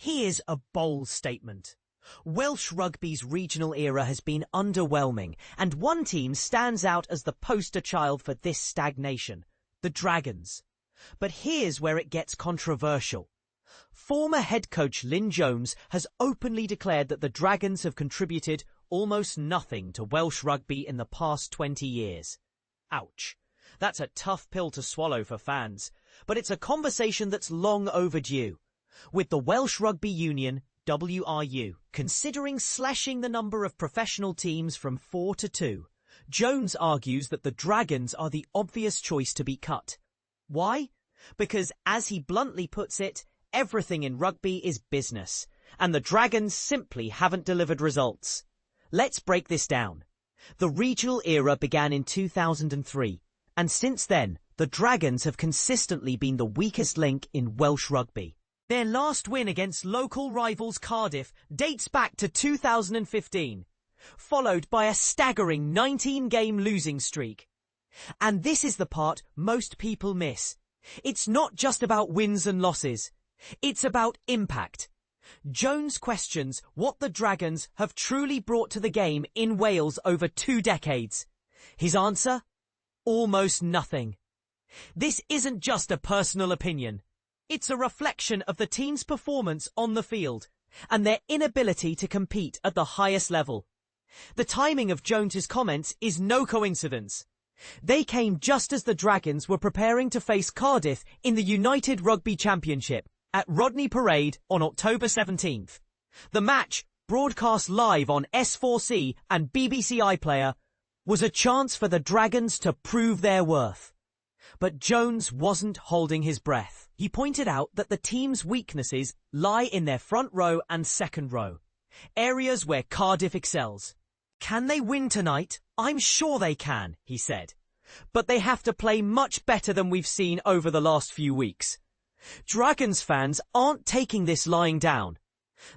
Here's a bold statement. Welsh rugby's regional era has been underwhelming, and one team stands out as the poster child for this stagnation: the Dragons. But here's where it gets controversial. Former head coach Lynn Jones has openly declared that the Dragons have contributed almost nothing to Welsh rugby in the past 20 years. Ouch. That's a tough pill to swallow for fans, but it's a conversation that's long overdue. With the Welsh Rugby Union, WRU, considering slashing the number of professional teams from 4 to 2, Jones argues that the Dragons are the obvious choice to be cut. Why? Because, as he bluntly puts it, everything in rugby is business, and the Dragons simply haven't delivered results. Let's break this down. The regional era began in 2003, and since then, the Dragons have consistently been the weakest link in Welsh rugby. Their last win against local rivals Cardiff dates back to 2015, followed by a staggering 19-game losing streak. And this is the part most people miss. It's not just about wins and losses. It's about impact. Jones questions what the Dragons have truly brought to the game in Wales over 2 decades. His answer? Almost nothing. This isn't just a personal opinion. It's a reflection of the team's performance on the field and their inability to compete at the highest level. The timing of Jones's comments is no coincidence. They came just as the Dragons were preparing to face Cardiff in the United Rugby Championship at Rodney Parade on October 17th. The match, broadcast live on S4C and BBC iPlayer, was a chance for the Dragons to prove their worth. But Jones wasn't holding his breath. He pointed out that the team's weaknesses lie in their front row and second row, areas where Cardiff excels. Can they win tonight? I'm sure they can, he said. But they have to play much better than we've seen over the last few weeks. Dragons fans aren't taking this lying down.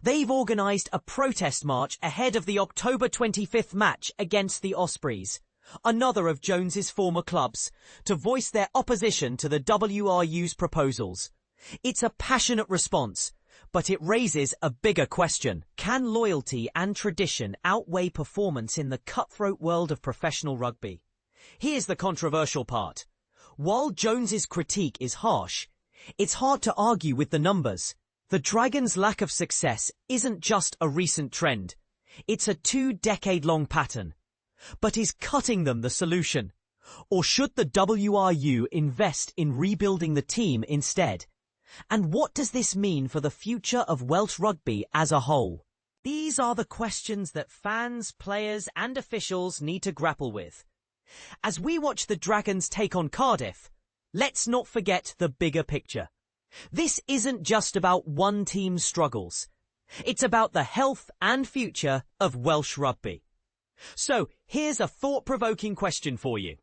They've organised a protest march ahead of the October 25th match against the Ospreys, another of Jones's former clubs, to voice their opposition to the WRU's proposals. It's a passionate response, but it raises a bigger question. Can loyalty and tradition outweigh performance in the cutthroat world of professional rugby? Here's the controversial part. While Jones's critique is harsh, it's hard to argue with the numbers. The Dragons' lack of success isn't just a recent trend. It's a 2-decade-long pattern. But is cutting them the solution? Or should the WRU invest in rebuilding the team instead? And what does this mean for the future of Welsh rugby as a whole? These are the questions that fans, players and officials need to grapple with. As we watch the Dragons take on Cardiff, let's not forget the bigger picture. This isn't just about one team's struggles. It's about the health and future of Welsh rugby. So, here's a thought-provoking question for you.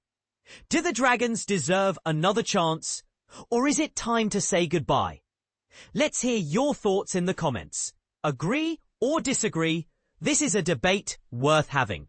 Do the Dragons deserve another chance, or is it time to say goodbye? Let's hear your thoughts in the comments. Agree or disagree? This is a debate worth having.